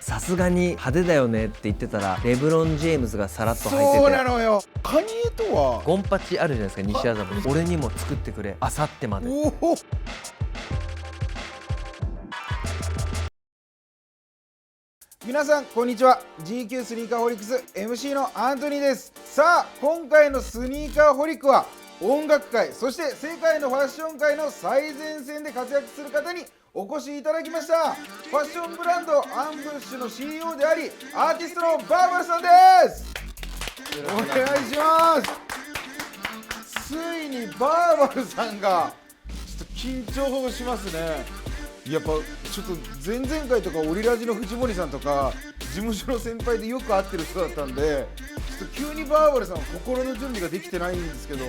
さすがに派手だよねって言ってたらレブロン・ジェームズがさらっと履いてて、そうなのよ。カニエとはゴンパチあるじゃないですか、西麻布。俺にも作ってくれ、あさってまで。おお。皆さんこんにちは。 GQ スニーカーホリックス MC のアントニーです。さあ今回のスニーカーホリックは音楽界そして世界のファッション界の最前線で活躍する方にお越しいただきました。ファッションブランドアンブッシュの CEO でありアーティストのバーバラさんです。お願いします。ついにバーバラさんがちょっと緊張しますね。やっぱちょっと前々回とかオリラジの藤森さんとか事務所の先輩でよく会ってる人だったんで、ちょっと急にバーバラさんは心の準備ができてないんですけど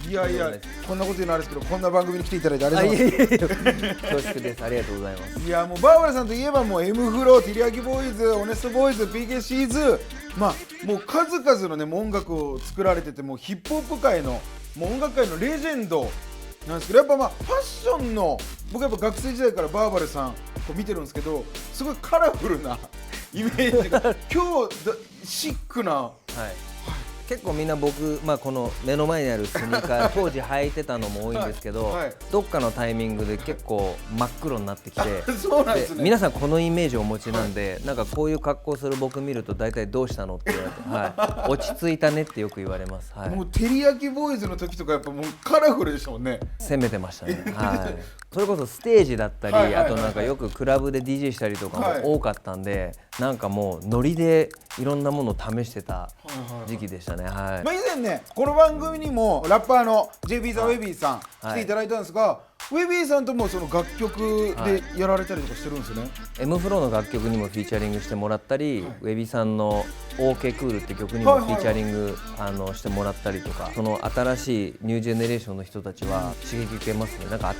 いやいやこんなこと言うのあれですけど、こんな番組に来ていただいてありがとうございます。恐縮です。ありがとうございます。いやもうバーバラさんといえばもう M フロー、ティリヤキボーイズ、オネストボーイズ、 PKC ズ、まあもう数々のねもう音楽を作られてて、もうヒップホップ界のもう音楽界のレジェンドなんですけど、やっぱまあファッションの僕やっぱ学生時代からバーバラさんこう見てるんですけど、すごいカラフルなイメージが今日シックな、はい、結構みんな僕、この目の前にあるスニーカー当時履いてたのも多いんですけど、はいはい、どっかのタイミングで結構真っ黒になってきてそうなんですね。皆さんこのイメージをお持ちなんで、なんかこういう格好する僕見ると大体どうしたのって言われて、はい、落ち着いたねってよく言われます、はい、もうテリヤキボーイズの時とかやっぱもうカラフルでしたもんね。攻めてましたね、はい、それこそステージだったり、あとなんかよくクラブで DJ したりとかも多かったんで、なんかもうノリでいろんなものを試してた時期でしたね。はい、以前ねこの番組にもラッパーの JB ザ・ウェビーさん来ていただいたんですが、ウェビーさんともその楽曲でやられたりとかしてるんですよね。M フローの楽曲にもフィーチャリングしてもらったり、ウェビーさんの OK クールって曲にもフィーチャリングしてもらったりとか、その新しいニュージェネレーションの人たちは刺激受けますね。なんか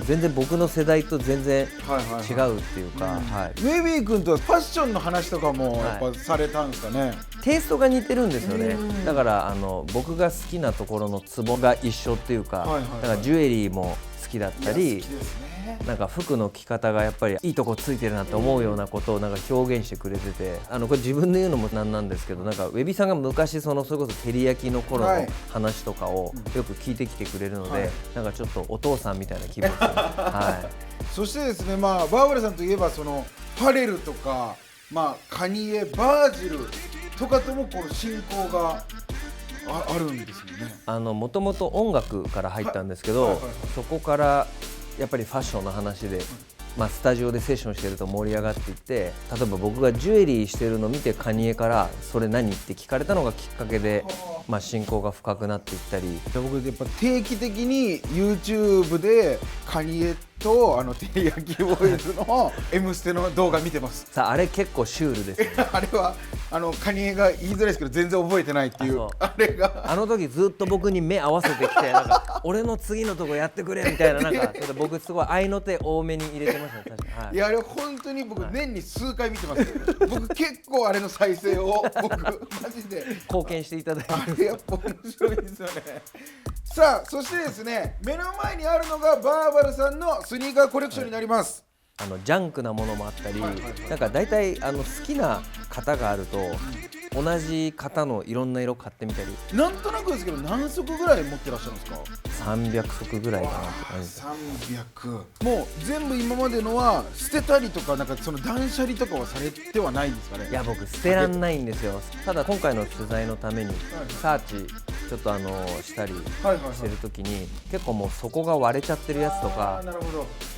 全然僕の世代と全然違うっていうか、ウェビー君とはファッションの話とかもやっぱされたんですかね。テイストが似てるんですよね。だから僕が好きなところのツボが一緒っていうか、だからジュエリーも好きだったり、なんか服の着方がやっぱりいいとこついてるなって思うようなことをなんか表現してくれてて、これ自分で言うのもなんなんですけど、なんかウェビさんが昔それこそ照り焼きの頃の話とかをよく聞いてきてくれるので、なんかちょっとお父さんみたいな気分です、はい、そしてですね、バーバラさんといえばそのファレルとか、カニエ、バージルとかともこの親交があるんですよね。もともと音楽から入ったんですけど、そこからやっぱりファッションの話で、スタジオでセッションしてると盛り上がっていって、例えば僕がジュエリーしてるのを見てカニエから「それ何?」って聞かれたのがきっかけで、親交が深くなっていったり。僕やっぱ定期的に YouTube でカニエとテリヤキボーイズの「M ステ」の動画見てます。さあ、あれ結構シュールですね。あれはカニエが言いづらいですけど全然覚えてないっていう、あれがあの時ずっと僕に目合わせてきて、なんか俺の次のとこやってくれみたいな、なんか僕すごい合いの手多めに入れてましたね、確かに。はい、いやあれ本当に僕年に数回見てます。僕結構あれの再生を僕マジで貢献していただいて、あれやっぱ面白いですよね。さあそしてですね、目の前にあるのがバーバラさんのスニーカーコレクションになります。ジャンクなものもあったり、なんか大体好きな型があると、同じ型のいろんな色買ってみたり。なんとなくですけど何足ぐらい持ってらっしゃるんですか？300足ぐらいかなって感じです。300。もう全部今までのは捨てたりとか、なんかその断捨離とかはされてはないんですかね。いや僕捨てらんないんですよ。ただ今回の取材のためにサーチちょっとしたりしてる時に、結構もう底が割れちゃってるやつとか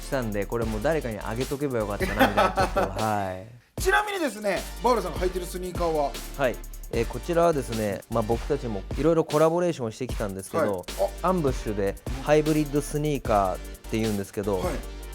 したんで、これもう誰かにあげとけばよかったなみたいな、ちょっとはい。ちなみにですね、バーバラさんが履いてるスニーカーは、はい、こちらはですね、僕たちもいろいろコラボレーションしてきたんですけど、アンブッシュでハイブリッドスニーカーっていうんですけど、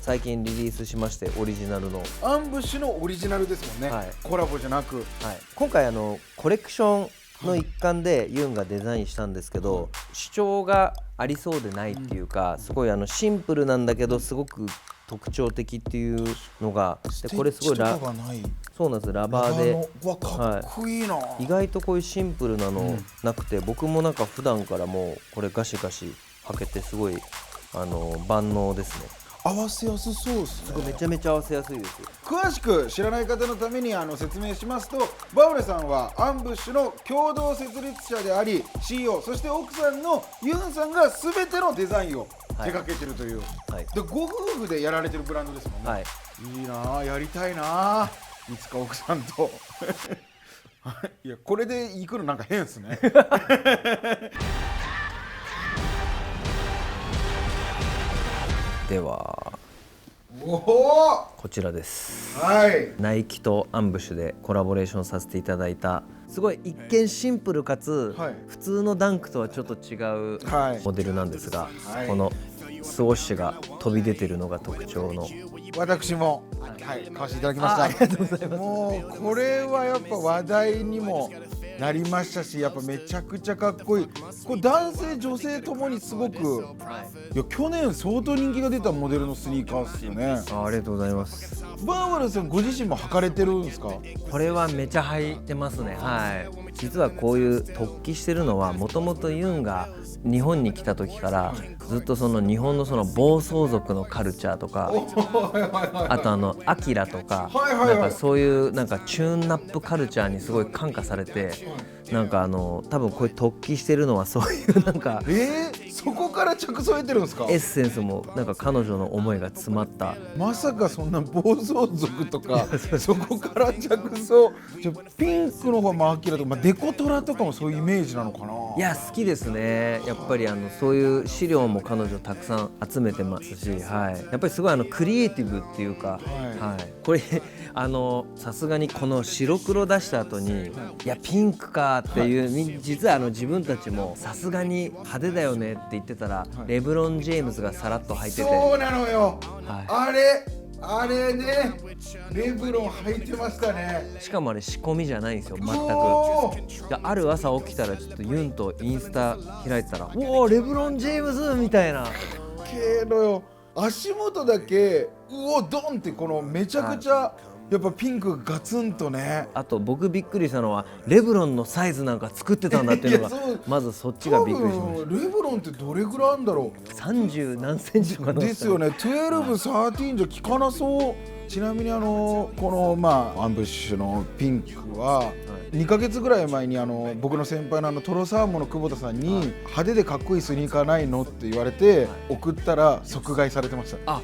最近リリースしまして、オリジナルのアンブッシュのオリジナルですもんね、コラボじゃなく、今回コレクションの一環でユンがデザインしたんですけど、主張がありそうでないっていうか、すごいシンプルなんだけどすごく特徴的っていうのが、でこれすごいそうなんです、ラバーで、かっこいいな、意外とこういうシンプルなのなくて、僕もなんか普段からもうこれガシガシ履けてすごい万能ですね。合わせやすそうですね。すごいめちゃめちゃ合わせやすいです。詳しく知らない方のために説明しますと、バーバレさんはアンブッシュの共同設立者であり CEO、 そして奥さんのユンさんが全てのデザインを手掛けてるという、はい、でご夫婦でやられてるブランドですもんね。はい、いいなあ、やりたいなあ、いつか奥さんといやこれで行くのなんか変ですねではおお、こちらです。はい、ナイキとアンブッシュでコラボレーションさせていただいた、すごい一見シンプルかつ、はい、普通のダンクとはちょっと違うモデルなんですが、はい、このスウォッシュが飛び出てるのが特徴の、私も、はい、買わせていただきました。ありがとうございます。もうこれはやっぱ話題にもなりましたし、やっぱめちゃくちゃかっこいい。これ男性女性ともにすごく、いや去年相当人気が出たモデルのスニーカーですよね。ありがとうございます。バーバラさんご自身も履かれてるんですか？これはめちゃ履いてますね。はい。実はこういう突起してるのはもともとユンが日本に来た時からずっとその日本のその暴走族のカルチャーとか、あとアキラとか、なんかそういうなんかチューンナップカルチャーにすごい感化されて、なんか多分これ突起してるのはそういうなんかそこから着想得てるんですか？エッセンスもなんか彼女の思いが詰まった。まさかそんな暴走族とかそこから着想。じゃピンクの方もアキラとか、デコトラとかもそういうイメージなのかな？いや好きですね。やっぱりそういう資料も彼女たくさん集めてますし、はい、やっぱりすごいクリエイティブっていうか、はい、これさすがにこの白黒出した後に、いやピンクかっていう、実は自分たちもさすがに派手だよねって言ってたら、レブロン・ジェームズがさらっと履いてて、そうなのよ、はい、あれね、レブロン履いてましたね。しかもあれ仕込みじゃないんですよ、全く。ある朝起きたらちょっとユンとインスタ開いてたら、おおレブロン・ジェームズみたいな。けどよ、足元だけうおドンってこのめちゃくちゃやっぱピンクがガツンとね。あと僕びっくりしたのはレブロンのサイズなんか作ってたんだっていうのがまずそっちがびっくりしました。レブロンってどれぐらいあるんだろう。30何センチとかですよね。12、13じゃ効かなそう。ちなみにこのアンブッシュのピンクは2ヶ月ぐらい前に僕の先輩のトロサーモの久保田さんに派手でかっこいいスニーカーないのって言われて送ったら即買いされてました。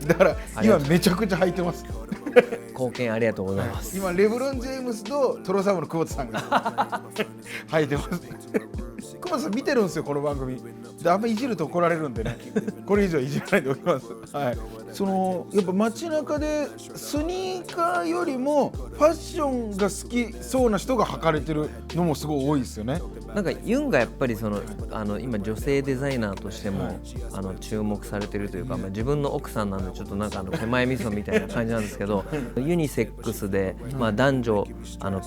だから今めちゃくちゃ履いてます。貢献ありがとうございます。今レブロン・ジェームスとトロサーモの久保田さんが履いてます。久保田さん見てるんですよこの番組で。あんまいじると怒られるんでね、これ以上いじらないでおきます。はい、やっぱ街中でスニーカーよりもファッションが好きそうな人が履かれてるのもすごい多いですよね。なんかユンがやっぱり今女性デザイナーとしても注目されてるというか、自分の奥さんなんでちょっとなんか手前味噌みたいな感じなんですけどユニセックスで、男女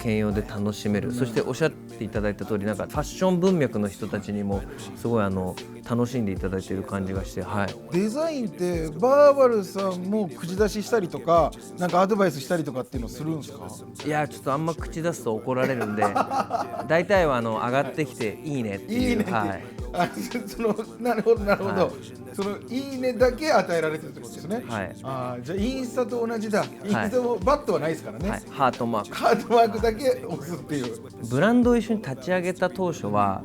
兼用で楽しめる、そしておっしゃっていただいた通りなんかファッション文脈の人たちにもすごい楽しんでいただいている感じがして、はい、デザインってバーバルさんも口出ししたりとかなんかアドバイスしたりとかっていうのするんですか？いやちょっとあんま口出すと怒られるんで大体は上がってきていいねっていう、いいねって、はい、なるほどなるほど、はい、いいねだけ与えられてるってことですね。はい、じゃあインスタと同じだ。インスタもバットはないですからね、はい、ハートマークだけ押すっていう。ブランドを一緒に立ち上げた当初は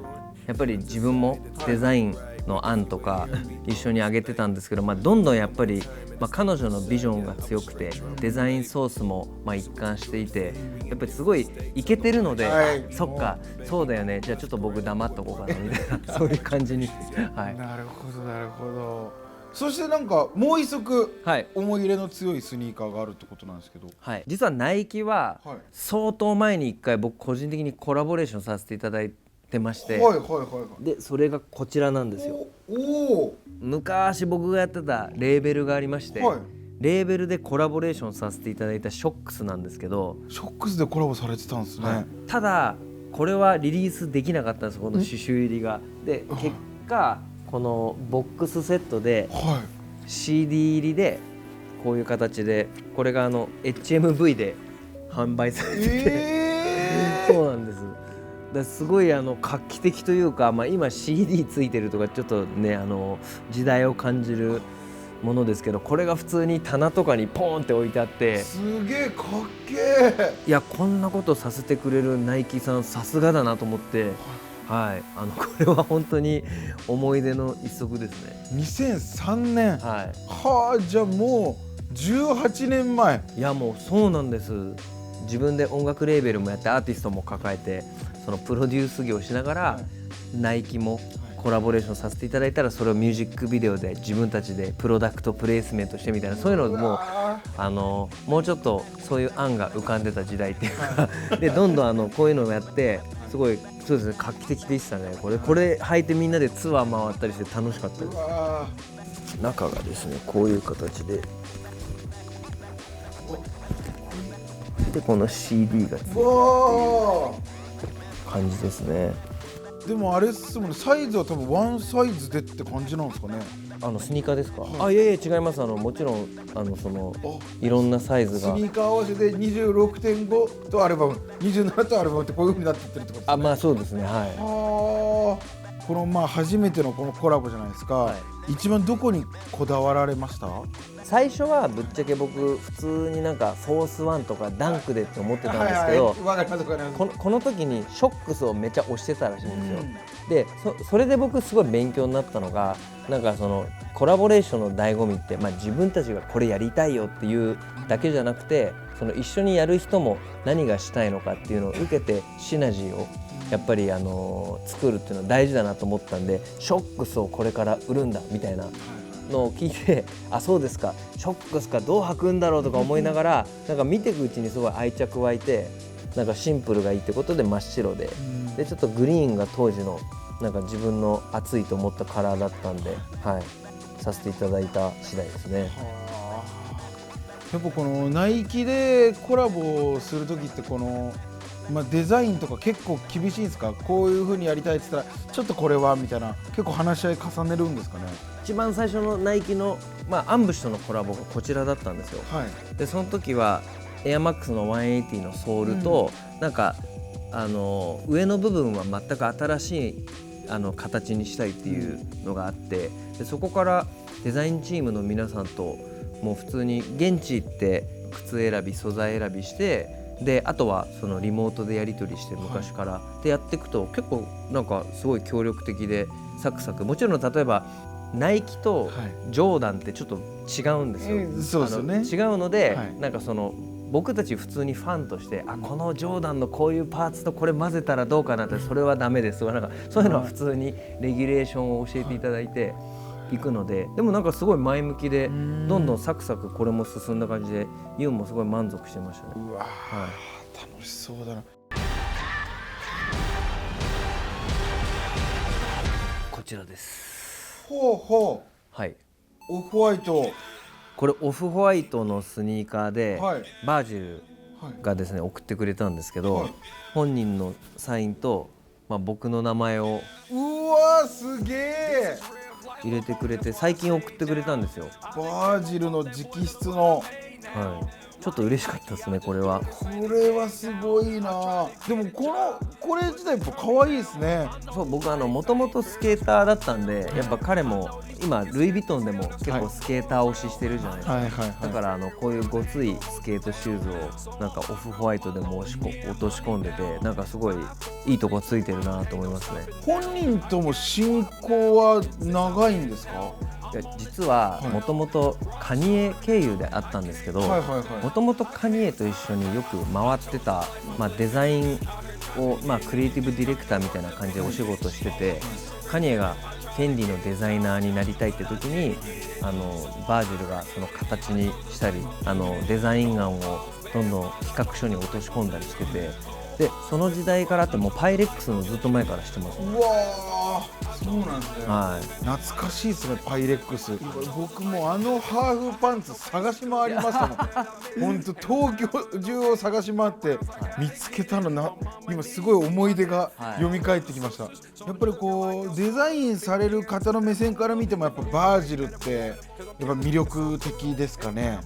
やっぱり自分もデザインの案とか一緒に上げてたんですけど、どんどんやっぱり、彼女のビジョンが強くてデザインソースも一貫していて、やっぱりすごいイケてるので、はい、そっかそうだよね、じゃあちょっと僕黙っとこうかなみたいなそういう感じに、はい、なるほどなるほど。そしてなんかもう一足、はい、思い入れの強いスニーカーがあるってことなんですけど、はい、実はナイキは相当前に1回僕個人的にコラボレーションさせていただいてまして、でそれがこちらなんですよ。昔僕がやってたレーベルがありまして、はい、レーベルでコラボレーションさせていただいたショックスなんですけど、ショックスでコラボされてたんですね、はい、ただこれはリリースできなかったんです、この刺繍入りが。で結果このボックスセットで CD 入りでこういう形で、これがHMV で販売されてて、そうなんです。すごい画期的というか、今 CD ついてるとかちょっとね時代を感じるものですけど、これが普通に棚とかにポーンって置いてあって、すげえかっけえ。いやこんなことさせてくれるナイキさんさすがだなと思って、はい、これは本当に思い出の一足ですね。2003年。はい。はあ、じゃあもう18年前。いやもうそうなんです。自分で音楽レーベルもやってアーティストも抱えて、そのプロデュース業をしながら、ナイキもコラボレーションさせていただいたら、それをミュージックビデオで自分たちでプロダクトプレイスメントしてみたいな、そういうのももうちょっとそういう案が浮かんでた時代っていうかでどんどんこういうのをやって、すごいそうですね、画期的でしたね。これ履いてみんなでツアー回ったりして楽しかったです。中がですねこういう形で、でこの CD がついてる感じですね。でもあれっすもんね、サイズは多分ワンサイズでって感じなんですかね。スニーカーですか？いやいや違います。もちろんいろんなサイズが、スニーカー合わせて 26.5 とアルバム、27とアルバムってこういう風になってってるってことですね。まあそうですね。はい。この初めてのこのコラボじゃないですか、はい、一番どこにこだわられました？最初はぶっちゃけ僕普通になんかフォースワンとかダンクでって思ってたんですけど、この時にショックスをめっちゃ推してたらしいんですよ。でそれで僕すごい勉強になったのが、なんかそのコラボレーションの醍醐味って、自分たちがこれやりたいよっていうだけじゃなくて、その一緒にやる人も何がしたいのかっていうのを受けてシナジーをやっぱり作るっていうのは大事だなと思ったんで、ショックスをこれから売るんだみたいなのを聞いて、そうですか、ショックスかどう履くんだろうとか思いながら、なんか見ていくうちにすごい愛着湧いて、なんかシンプルがいいってことで真っ白で、ちょっとグリーンが当時のなんか自分の熱いと思ったカラーだったんで、はい、させていただいた次第ですね。やっぱこのナイキでコラボする時ってデザインとか結構厳しいんですか？こういう風にやりたいって言ったらちょっとこれはみたいな、結構話し合い重ねるんですかね？一番最初のナイキの、アンブッシュとのコラボがこちらだったんですよ。はい、でその時はエアマックスの180のソールと、なんか上の部分は全く新しい形にしたいっていうのがあって、でそこからデザインチームの皆さんともう普通に現地行って靴選び素材選びして、であとはそのリモートでやり取りして昔から、でやっていくと結構なんかすごい協力的でサクサク、もちろん例えばナイキとジョーダンってちょっと違うんですよ。そうですよね。違うので、なんか僕たち普通にファンとして、このジョーダンのこういうパーツとこれ混ぜたらどうかなって、それはダメですとか、なんかそういうのは普通にレギュレーションを教えていただいていくので、でもなんかすごい前向きでどんどんサクサクこれも進んだ感じで、ユンもすごい満足してましたね。うわ、楽しそうだな。こちらです。はい、オフホワイト。これオフホワイトのスニーカーで、バージルがですね送ってくれたんですけど、本人のサインと、僕の名前をすげえ入れてくれて、最近送ってくれたんですよ。バージルの直筆の、ちょっと嬉しかったですね。これはすごいな。でもこれ自体やっぱ可愛いですね。そう、僕もともとスケーターだったんで、やっぱ彼も今ルイ・ヴィトンでも結構スケーター推ししてるじゃないですか。だからこういうごついスケートシューズをなんかオフホワイトでも落とし込んでて、なんかすごいいいとこついてるなと思いますね。本人とも親交は長いんですか？いや実はもともとカニエ経由であったんですけど、もともとカニエと一緒によく回ってた、デザインを、クリエイティブディレクターみたいな感じでお仕事してて、カニエがフェンディのデザイナーになりたいって時にバージルがその形にしたりデザイン案をどんどん企画書に落とし込んだりしてて、でその時代からってもうパイレックスのずっと前からしてます、ね。うわー、そうなんですね。懐かしいですね、パイレックス。僕もハーフパンツ探し回りましたもん。本当東京中を探し回って見つけたの今すごい思い出が蘇ってきました。やっぱりデザインされる方の目線から見てもやっぱバージルってやっぱ魅力的ですかね。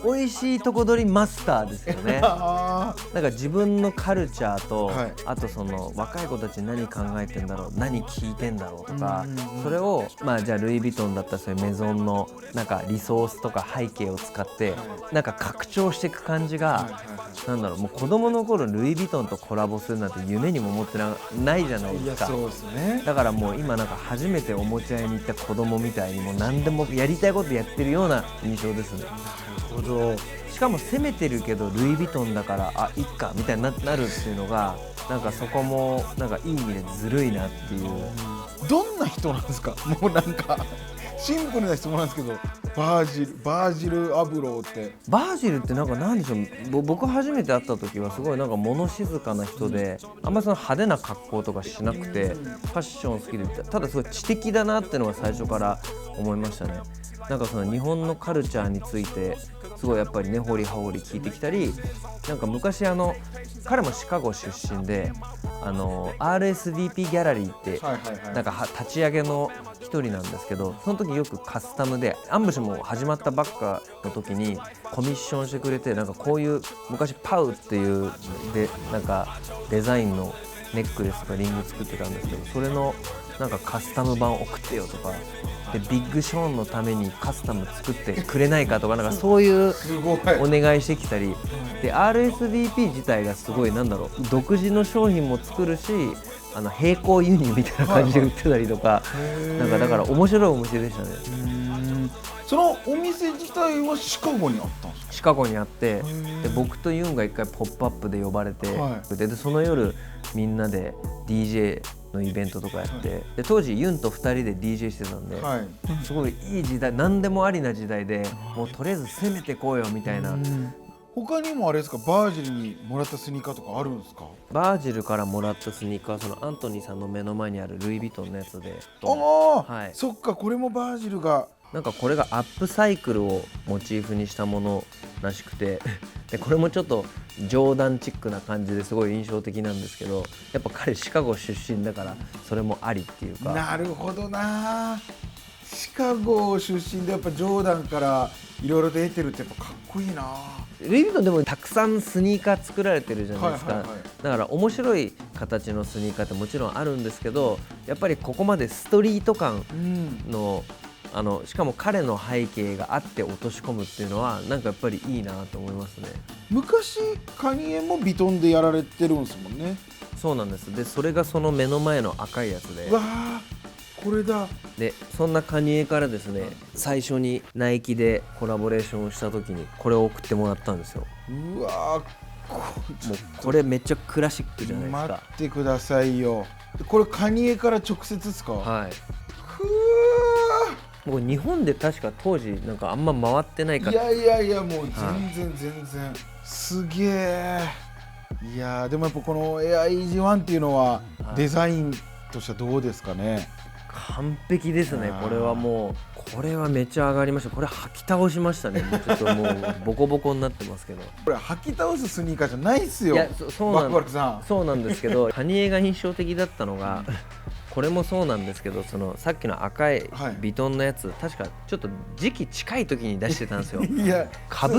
美味しいとこ取りマスターですよね。あなんか自分のカルチャーと、はいあとその若い子たち何考えてんだろう、何聞いてんだろうとか、うんそれをまあじゃあルイ・ヴィトンだったらそういうメゾンのなんかリソースとか背景を使ってなんか拡張していく感じが、なんだろう、もう子供の頃ルイ・ヴィトンとコラボするなんて夢にも思ってないじゃないいですか。やそうですね。だからもう今なんか初めておもちゃ屋に行った子供みたいにもう何でもやりたいことやってるような印象ですね。なるほど。しかも攻めてるけどルイ・ヴィトンだからあいっかみたいになるっていうのがなんかそこもなんかいい意味でずるいなっていう。どんな人なんですか？もうなんかシンプルな質問なんですけど、バージル・アブローって。バージルってなんかなんでしょう、僕初めて会った時はすごいなんか物静かな人で、あんまりその派手な格好とかしなくてファッション好きで、ただすごい知的だなっていうのが最初から思いましたね。なんかその日本のカルチャーについてすごいやっぱり根掘り葉掘り聞いてきたり、なんか昔彼もシカゴ出身でRSVP ギャラリーってなんか立ち上げの一人なんですけど、その時よくカスタムでアンブッシュも始まったばっかの時にコミッションしてくれて、なんかこういう昔パウっていうでなんかデザインのネックレスとかリング作ってたんですけど、それのなんかカスタム版送ってよとかで、ビッグショーンのためにカスタム作ってくれないかとか、なんかそういうお願いしてきたりで、 RSVP 自体がすごいなんだろう、独自の商品も作るし並行輸入みたいな感じで売ってたりとか、なんかだから面白いお店でしたね。そのお店自体はシカゴにあったんですか？シカゴにあって、で僕とユンが一回ポップアップで呼ばれて、でその夜みんなで DJ のイベントとかやって、で当時ユンと2人で DJ してたんで、すごいいい時代、何でもありな時代で、もうとりあえず攻めてこうよみたいな。他にもあれですか、バージルにもらったスニーカーとかあるんですか？バージルからもらったスニーカーはそのアントニーさんの目の前にあるルイ・ヴィトンのやつで、はい、そっか、これもバージルがなんかこれがアップサイクルをモチーフにしたものらしくてでこれもちょっとジョーダンチックな感じですごい印象的なんですけど、やっぱ彼シカゴ出身だからそれもありっていうか。なるほどな、シカゴ出身でやっぱジョーダンからいろいろと得てるってやっぱかっこいいな。ルイ・ヴィトンでもたくさんスニーカー作られてるじゃないですか、だから面白い形のスニーカーってもちろんあるんですけど、やっぱりここまでストリート感の、しかも彼の背景があって落とし込むっていうのはなんかやっぱりいいなと思いますね。昔カニエもヴィトンでやられてるんですもんね。そうなんです。でそれがその目の前の赤いやつで、わあこれだ。でそんなカニエからですね、最初にナイキでコラボレーションをした時にこれを送ってもらったんですよ。うわー、もうこれめっちゃクラシックじゃないですか。待ってくださいよ。これカニエから直接ですか？はい。くもう日本で確か当時なんかあんま回ってないかー、ら。いやもう全然すげえ。いやでもやっぱこのエアイージー1っていうのはデザインとしてはどうですかね？完璧ですね。これはもうこれはめちゃ上がりました。これ履き倒しましたね。ちょっともうボコボコになってますけどこれ履き倒すスニーカーじゃないっすよ。いやそうなんですけどカニエが印象的だったのがこれもそうなんですけど、そのさっきの赤いビトンのやつ、確かちょっと時期近い時に出してたんですよ。いや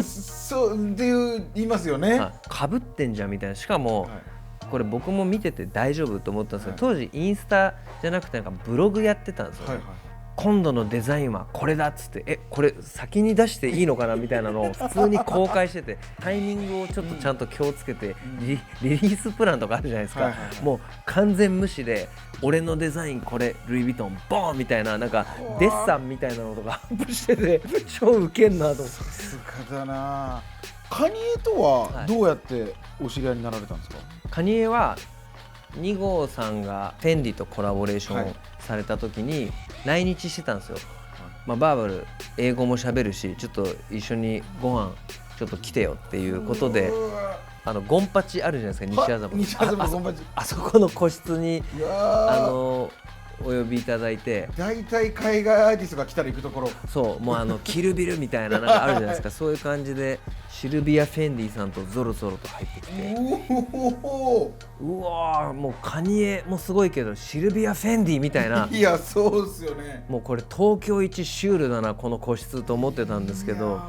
そうって言いますよね。かぶってんじゃんみたいな。しかも、これ僕も見てて大丈夫と思ったんですけど、当時インスタじゃなくてなんかブログやってたんですよね。今度のデザインはこれだっつって、これ先に出していいのかなみたいなのを普通に公開してて、タイミングをちょっとちゃんと気をつけて、リリースプランとかあるじゃないですか。もう完全無視で俺のデザインこれルイ・ヴィトンボーンみたいな、なんかデッサンみたいなのとかアップしてて超ウケんなと思って。さすがだな。カニエとはどうやってお知り合いになられたんですか？カニエは2号さんがフェンディとコラボレーションをされた時に来日してたんですよ。バーバル英語も喋るし、ちょっと一緒にご飯ちょっと来てよっていうことで、ゴンパチあるじゃないですか、西麻布のゴンパチ、あそこの個室にお呼びいただいて、大体海外アーティストが来たら行くところ、そうもうキルビルみたいななんかあるじゃないですか。そういう感じでシルビア・フェンディさんとゾロゾロと入ってきて、うわーもうカニエもすごいけどシルビア・フェンディみたいな。いやそうですよね。もうこれ東京一シュールだなこの個室と思ってたんですけど、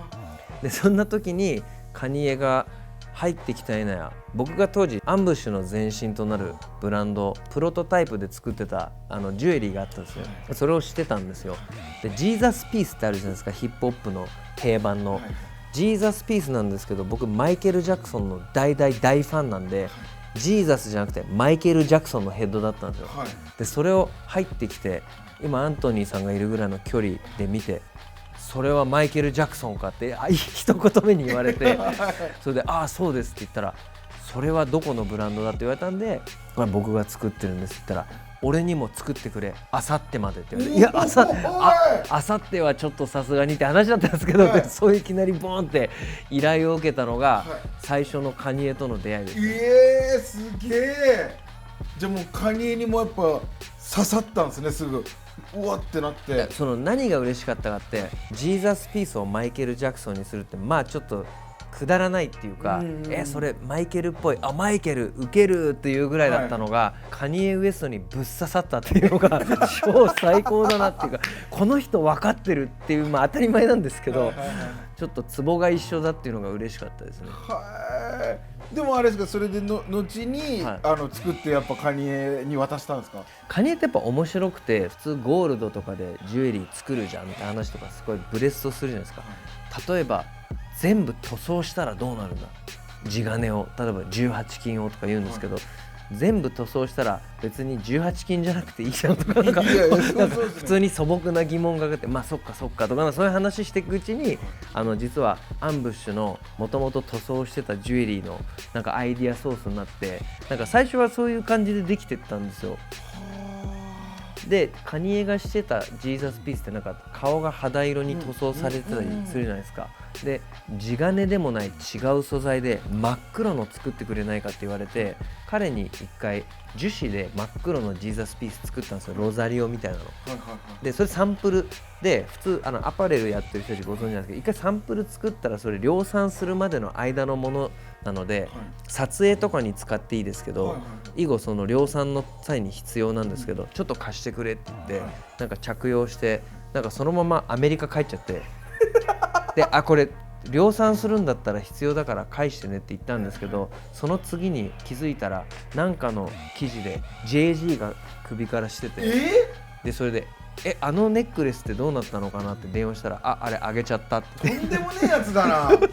でそんな時にカニエが入ってきたやなや、僕が当時アンブッシュの前身となるブランドプロトタイプで作ってたジュエリーがあったんですよ。それをしてたんですよ。でジーザスピースってあるじゃないですか、ヒップホップの定番の、ジーザスピースなんですけど、僕マイケル・ジャクソンの大ファンなんで、ジーザスじゃなくてマイケル・ジャクソンのヘッドだったんですよ。でそれを入ってきて、今アントニーさんがいるぐらいの距離で見て、それはマイケル・ジャクソンかって一言目に言われてそれでああそうですって言ったら、それはどこのブランドだって言われたんで、これ僕が作ってるんですって言ったら、俺にも作ってくれ、あさってまでって言われて、いやあさってはちょっとさすがにって話だったんですけど、そういきなりボーンって依頼を受けたのが最初のカニエとの出会いです。すげえ。じゃあもうカニエにもやっぱ刺さったんですね、すぐ。うわってなって。その何が嬉しかったかって、ジーザスピースをマイケル・ジャクソンにするって、まあちょっとくだらないっていうか、それマイケルっぽい、マイケルウケるっていうぐらいだったのが、カニエ・ウエストにぶっ刺さったっていうのが超最高だなっていうか、この人分かってるっていう、まあ当たり前なんですけど、ちょっとツボが一緒だっていうのが嬉しかったですね。でもあれですか、それで後に、作ってやっぱカニエに渡したんですか？カニエってやっぱ面白くて、普通ゴールドとかでジュエリー作るじゃんみたいな話とかすごいブレストするじゃないですか。例えば全部塗装したらどうなるんだ、地金を例えば18金をとか言うんですけど、全部塗装したら別に18金じゃなくていいじゃんとか、なんか普通に素朴な疑問があって、まあそっかそっかとか、そういう話していくうちに、実はアンブッシュのもともと塗装してたジュエリーのなんかアイディアソースになって、なんか最初はそういう感じでできてったんですよ。でカニエがしてたジーザスピースってなんか顔が肌色に塗装されてたりするじゃないですか。で地金でもない違う素材で真っ黒の作ってくれないかって言われて、彼に一回樹脂で真っ黒のジーザスピース作ったんですよ、ロザリオみたいなの。でそれサンプルで、普通アパレルやってる人たちご存知なんですけど、一回サンプル作ったらそれ量産するまでの間のものなので、撮影とかに使っていいですけど、以後その量産の際に必要なんですけど、ちょっと貸してくれって言って、なんか着用して、なんかそのままアメリカ帰っちゃってでこれ量産するんだったら必要だから返してねって言ったんですけど、その次に気づいたらなんかの記事で JG が首からしてて、でそれであのネックレスってどうなったのかなって電話したら、あれあげちゃったって。とんでもねえやつだなと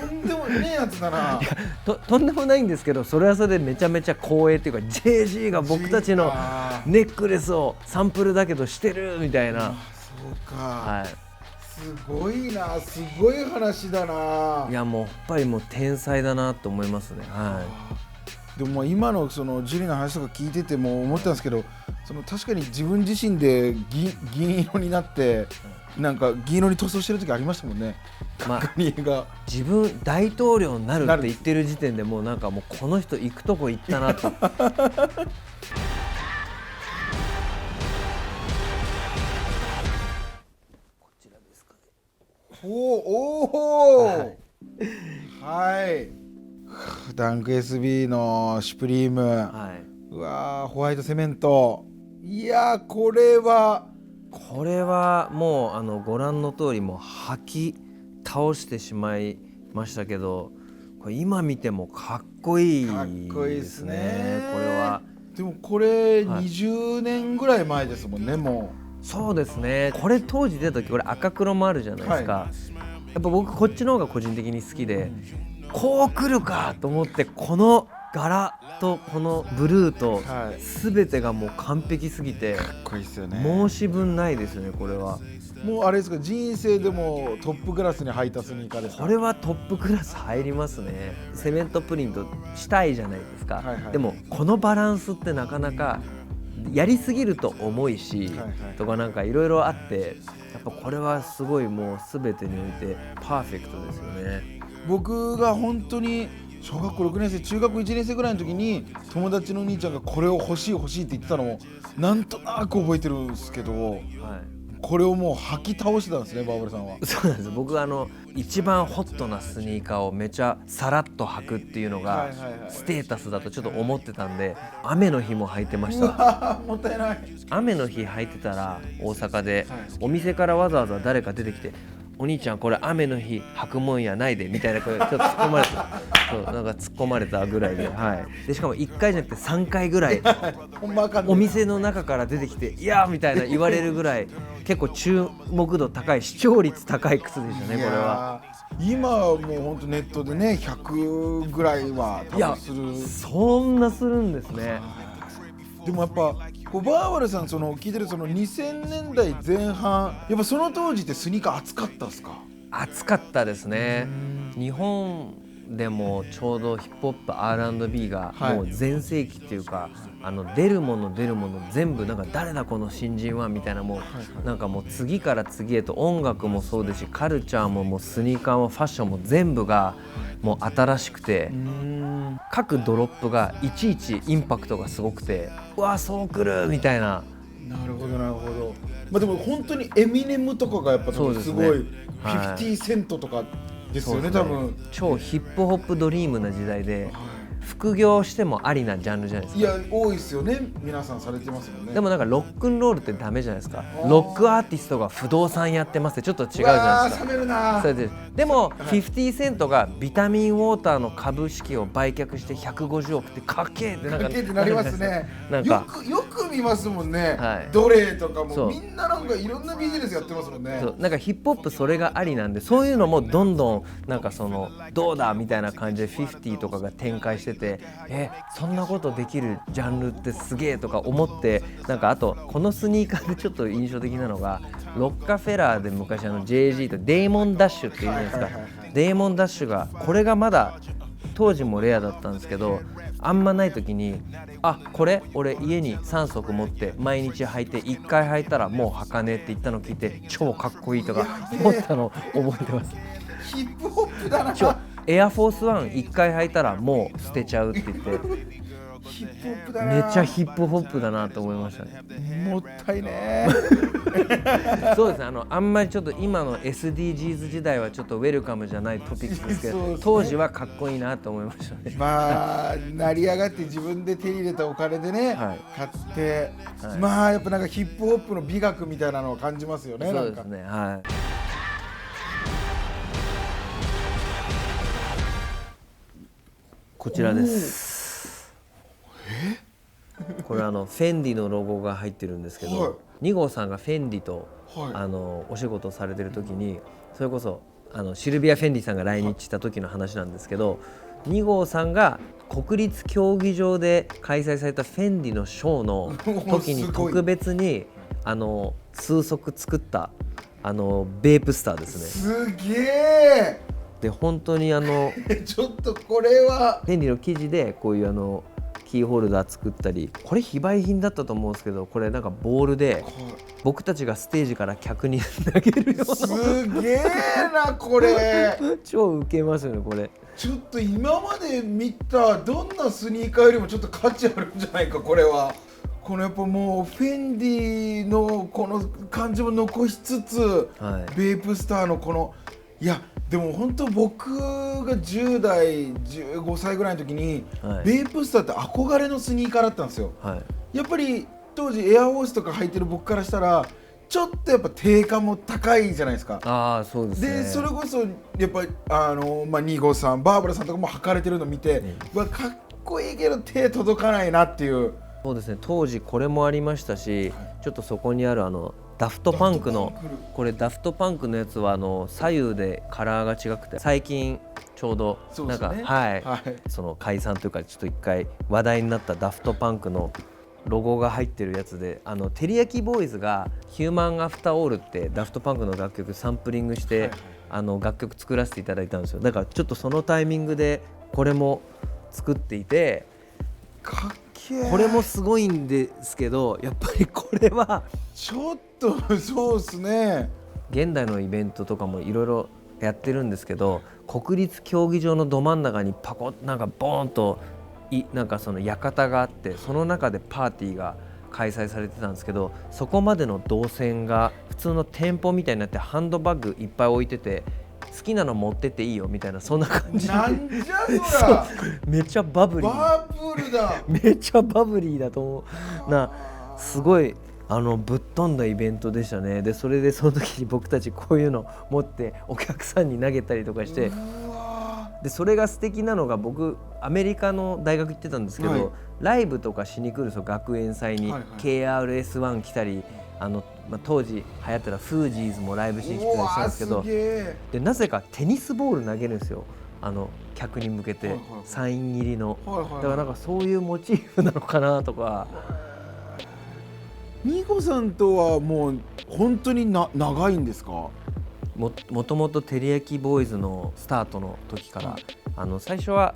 んでもねえやつだな。とんでもないんですけど、それはそれでめちゃめちゃ光栄っていうか、 JG が僕たちのネックレスをサンプルだけどしてるみたいな。そうか、すごいな、すごい話だな。いやもうやっぱりもう天才だなと思いますね。でも今のそのジュリの話とか聞いてても思ったんですけど、確かに自分自身で銀色になって、なんか銀色に塗装してる時ありましたもんね。カニエが自分大統領になるって言ってる時点でもうなんかもうこの人行くとこ行ったなとこちらですかね。はい、ダンク SB のシュプリーム、うわー、ホワイトセメント。いやー、これはもうご覧の通りもう履き倒してしまいましたけど、これ今見てもかっこいいですね。これはでもこれ20年ぐらい前ですもんね。もうそうですね。これ当時出た時これ赤黒もあるじゃないですか。やっぱ僕こっちの方が個人的に好きで、こう来るかと思って、この柄とこのブルーと全てがもう完璧すぎて、かっこいいですよね。申し分ないですね。これはもうあれですか、人生でもトップクラスに履いたスニーカーですか？これはトップクラス入りますね。セメントプリントしたいじゃないですか。でもこのバランスってなかなかやりすぎると重いし、とかなんかいろいろあって、やっぱこれはすごいもう全てにおいてパーフェクトですよね。僕が本当に小学校6年生中学1年生ぐらいの時に友達のお兄ちゃんがこれを欲しいって言ってたのもなんとなく覚えてるんですけど、これをもう履き倒してたんですね、バーバルさんは。そうなんです。僕一番ホットなスニーカーをめちゃさらっと履くっていうのがステータスだとちょっと思ってたんで、雨の日も履いてました。もったいない。雨の日履いてたら大阪でお店からわざわざ誰か出てきて、お兄ちゃんこれ雨の日履くもんやないでみたいな声ちょっと突っ込まれたそうなんか突っ込まれたぐらいで、はい、でしかも1回じゃなくて3回ぐらいお店の中から出てきていやーみたいな言われるぐらい結構注目度高い視聴率高い靴でしたねこれは。今はもう本当ネットでね100ぐらいは多分する。そんなするんですね。でもやっぱバーバルさん聞いてる2000年代前半やっぱその当時ってスニーカー熱かったですか？熱かったですね。日本でもちょうどヒップホップ R&B がもう全盛期っていうか、出るもの全部なんか誰だこの新人はみたいなもうなんかもう次から次へと音楽もそうですしカルチャーももうスニーカーもファッションも全部がもう新しくて各ドロップがいちいちインパクトがすごくてうわそうくるみたいな。なるほどなるほど。まあでも本当にエミネムとかがやっぱすごい50セントとかですよね多分。超ヒップホップドリームな時代で、副業してもありなジャンルじゃないですか。いや多いですよね皆さんされてますもんね。でもなんかロックンロールってダメじゃないですか。ロックアーティストが不動産やってますってちょっと違うじゃないですか。冷めるな。でも50セントがビタミンウォーターの株式を売却して150億ってかっけーってなんかってなりますね。なんかよく見ますもんね、はい、奴隷とかもみんななんかいろんなビジネスやってますもんね。そうなんかヒップホップそれがありなんでそういうのもどんどんなんかどうだみたいな感じで50とかが展開しててそんなことできるジャンルってすげえとか思ってなんかあとこのスニーカーでちょっと印象的なのがロッカフェラーで昔JG とデーモンダッシュっていうじゃないですか。デーモンダッシュがこれがまだ当時もレアだったんですけどあんまない時にこれ俺家に3足持って毎日履いて1回履いたらもう履かねえって言ったのを聞いて超かっこいいとか思ったのを覚えてます。ヒップホップだな。エアフォースワン1回履いたらもう捨てちゃうって言ってヒップホップだな。めっちゃヒップホップだなと思いましたね。もったいねそうですねあんまりちょっと今の SDGs 時代はちょっとウェルカムじゃないトピックですけど当時はかっこいいなと思いましたね。まあ成り上がって自分で手に入れたお金でね、はい、買って、はい、まあやっぱなんかヒップホップの美学みたいなのを感じますよね。そうですねはい。こちらです。これフェンディのロゴが入ってるんですけど、はい、2号さんがフェンディと、はい、お仕事をされてる時にそれこそシルビア・フェンディさんが来日した時の話なんですけど2号さんが国立競技場で開催されたフェンディのショーの時に特別に数足作ったベープスターですね。すげえ。で本当にちょっとこれはフェンディの生地でこういうキーホルダー作ったりこれ非売品だったと思うんですけどこれなんかボールで僕たちがステージから客に投げるようなすげえなこれ超ウケますよねこれ。ちょっと今まで見たどんなスニーカーよりもちょっと価値あるんじゃないかこれは。このやっぱもうフェンディのこの感じも残しつつ、はい、ベープスターのこのいやでも本当僕が10代15歳ぐらいの時に、はい、ベープスターって憧れのスニーカーだったんですよ、はい、やっぱり当時エアホースとか履いてる僕からしたらちょっとやっぱ定価も高いじゃないですか。あそうですね。でそれこそやっぱり2号さんバーバラさんとかも履かれてるの見て、かっこいいけど手届かないなっていう。そうですね当時これもありましたし、はい、ちょっとそこにあるダフトパンクのこれダフトパンクのやつは左右でカラーが違くて最近ちょうどなんか、ねはいはい、その解散というかちょっと一回話題になったダフトパンクのロゴが入ってるやつでテリヤキボーイズがヒューマンアフターオールってダフトパンクの楽曲サンプリングして、はいはい、楽曲作らせていただいたんですよ。だからちょっとそのタイミングでこれも作っていてこれもすごいんですけどやっぱりこれはちょっとそうですね。現代のイベントとかもいろいろやってるんですけど国立競技場のど真ん中にパコッなんかボーンとなんかその館があってその中でパーティーが開催されてたんですけどそこまでの動線が普通の店舗みたいになってハンドバッグいっぱい置いてて好きなの持ってっていいよみたいなそんな感じでなんじゃそらめっちゃバブリーバブルだめっちゃバブリーだと思うなすごいぶっ飛んだイベントでしたね。でそれでその時に僕たちこういうの持ってお客さんに投げたりとかして、でそれが素敵なのが、僕アメリカの大学行ってたんですけど、はい、ライブとかしに来るんですよ、学園祭に。はいはい、KRS-1 来たり、当時流行ったらフージーズもライブしに来たりしたんですけど、でなぜかテニスボール投げるんですよ、客に向けて、はいはい、サイン入りの、はいはいはい、だからなんかそういうモチーフなのかなとか。ニコさんとはもう本当に長いんですか？もともとてりやきボーイズのスタートの時から、最初は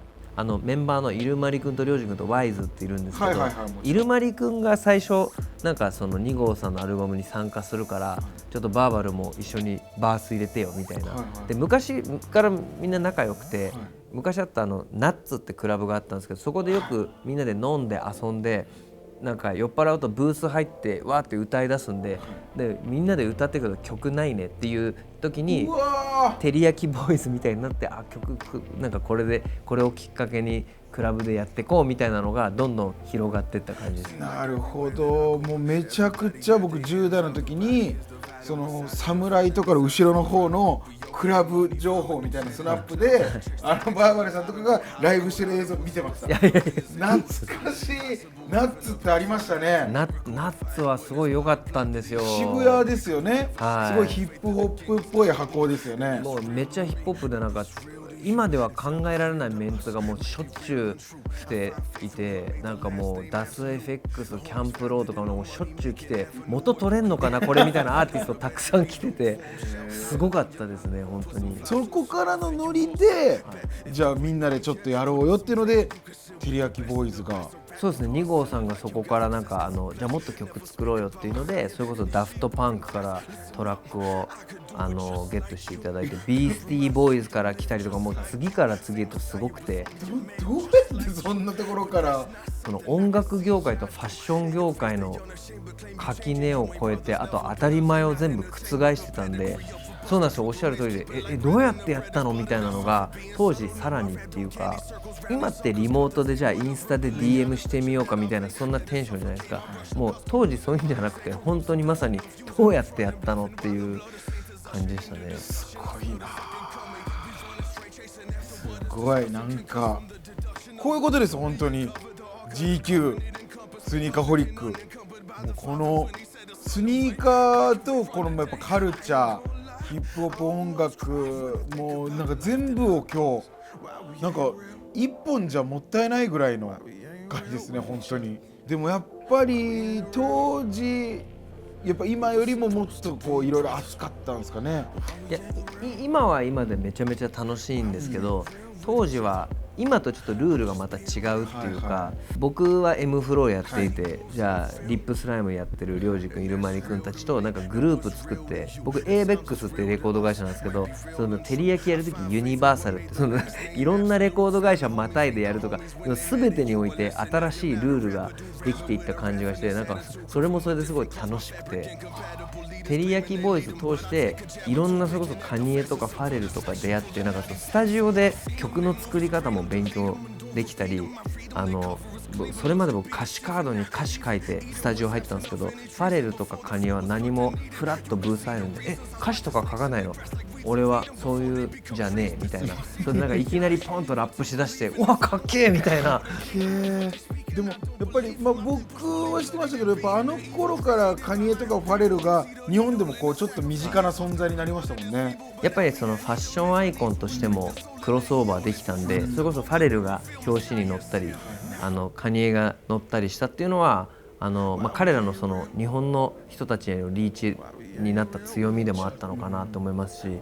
メンバーのイルマリ君とリョウジ君とワイズっているんですけど、はいはいはい、イルマリ君が最初なんかその2号さんのアルバムに参加するから、ちょっとバーバルも一緒にバース入れてよみたいな、はいはい、で昔からみんな仲良くて、はい、昔あったナッツってクラブがあったんですけど、そこでよくみんなで飲んで遊んで、なんか酔っ払うとブース入ってわーって歌い出すんで、みんなで歌ってるけど曲ないねっていう時にてりやきボーイズみたいになって、曲なんかこれをきっかけにクラブでやってこうみたいなのがどんどん広がっていった感じです。なるほど。もうめちゃくちゃ僕10代の時にその侍とかの後ろの方のクラブ情報みたいなスナップでバーバレさんとかがライブしてる映像見てました。懐かしい。ナッツってありましたね。ナッツはすごい良かったんですよ。渋谷ですよね、はい、すごいヒップホップっぽい箱ですよね。もうめっちゃヒップホップで、なんか今では考えられないメンツがもうしょっちゅう来ていて、なんかもうダス FX キャンプローとかもうしょっちゅう来て、元取れんのかなこれみたいなアーティストたくさん来てて、すごかったですね本当に。そこからのノリで、じゃあみんなでちょっとやろうよっていうのでてりやきボーイズが。そうですね、2号さんがそこからなんかじゃあもっと曲作ろうよっていうので、それこそダフトパンクからトラックをゲットしていただいて、ビースティーボーイズから来たりとか、もう次から次へとすごくて、どうやってそんなところから。その音楽業界とファッション業界の垣根を越えて、あと当たり前を全部覆してたんで。そうなんですよ、おっしゃる通りで、どうやってやったのみたいなのが当時さらにっていうか、今ってリモートでじゃあインスタで DM してみようかみたいな、そんなテンションじゃないですか。もう当時そういうんじゃなくて、本当にまさにどうやってやったのっていう感じでしたね。すごいな、すごい。なんかこういうことです。本当に GQ スニーカーホリック、もうこのスニーカーとこのやっぱカルチャー、ヒップホップ音楽、もうなんか全部を今日なんか一本じゃもったいないぐらいの感じですね本当に。でもやっぱり当時やっぱ今よりももっとこういろいろ熱かったんですかね。いや、今は今でめちゃめちゃ楽しいんですけど、当時は今とちょっとルールがまた違うっていうか、はいはい、僕は M フローやっていて、はい、じゃあリップスライムやってるりょうじくん、イルマリくんたちとなんかグループ作って、僕 ABEX ってレコード会社なんですけど、そのテリヤキやるときユニバーサルっていろんなレコード会社またいでやるとか、全てにおいて新しいルールができていった感じがして、なんかそれもそれですごい楽しくて、てりやきボーイズ通していろんな、それこそカニエとかファレルとか出会って、なんかスタジオで曲の作り方も勉強できたり、それまで僕歌詞カードに歌詞書いてスタジオ入ってたんですけど、ファレルとかカニエは何もフラッとブース入るんで、歌詞とか書かないの、俺はそういうじゃねえみたいな、それでなんかいきなりポンとラップしだしてうわかっけえみたいな。でもやっぱり、僕は知ってましたけど、やっぱあの頃からカニエとかファレルが日本でもこうちょっと身近な存在になりましたもんね。やっぱりそのファッションアイコンとしてもクロスオーバーできたんで、それこそファレルが表紙に載ったり、カニエが載ったりしたっていうのは、彼らのその日本の人たちへのリーチになった強みでもあったのかなと思いますし。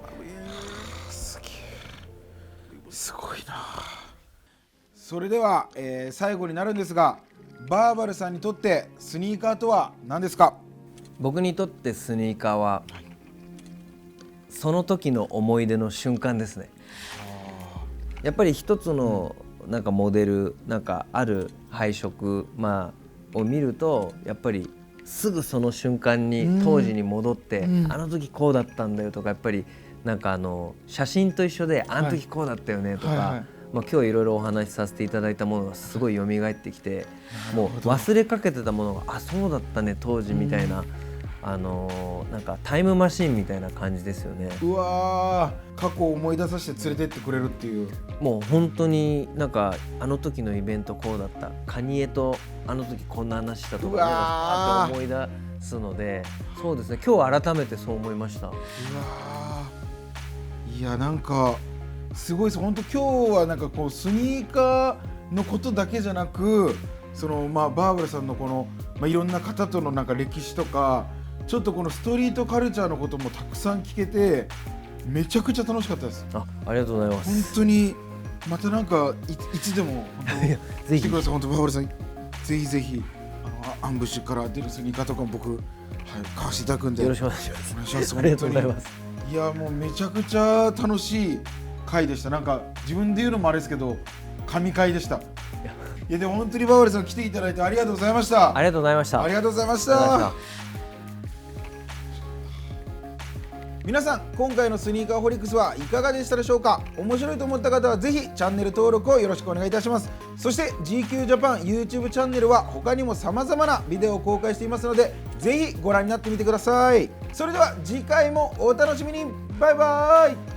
すごいな。それでは、最後になるんですが、バーバルさんにとってスニーカーとは何ですか？僕にとってスニーカーはその時の思い出の瞬間ですね。やっぱり一つのなんかモデル、なんかある配色、を見ると、やっぱりすぐその瞬間に当時に戻って、あの時こうだったんだよとか、やっぱりなんか写真と一緒であの時こうだったよねとか、今日いろいろお話しさせていただいたものがすごい蘇ってきて、もう忘れかけてたものがそうだったね当時みたいな、なんかタイムマシンみたいな感じですよね。うわー、過去を思い出させて連れてってくれるっていう。もう本当になんかあの時のイベントこうだった、カニエとあの時こんな話したとかなんか思い出すので、そうですね、今日改めてそう思いました。うわー、いやなんかすごいです。本当今日はなんかこうスニーカーのことだけじゃなく、そのバーバラさんのこの、いろんな方とのなんか歴史とか、ちょっとこのストリートカルチャーのこともたくさん聞けて、めちゃくちゃ楽しかったです。ありがとうございます。本当にまたなんかいつでもぜひ来てください。本当バーバラさん、ぜひぜひアンブッシュから出るスニーカーとかも僕、買わせていただくんでよろしくお願いします。お願いします。ありがとうございます。いやもうめちゃくちゃ楽しい回でした。なんか自分で言うのもあれですけど、神回でした。いやでも本当にバーバラさん来ていただいてありがとうございました。ありがとうございました。ありがとうございました。皆さん、今回のスニーカーホリックスはいかがでしたでしょうか。面白いと思った方はぜひチャンネル登録をよろしくお願いいたします。そして GQ ジャパン YouTube チャンネルは他にも様々なビデオを公開していますので、ぜひご覧になってみてください。それでは次回もお楽しみに。バイバーイ。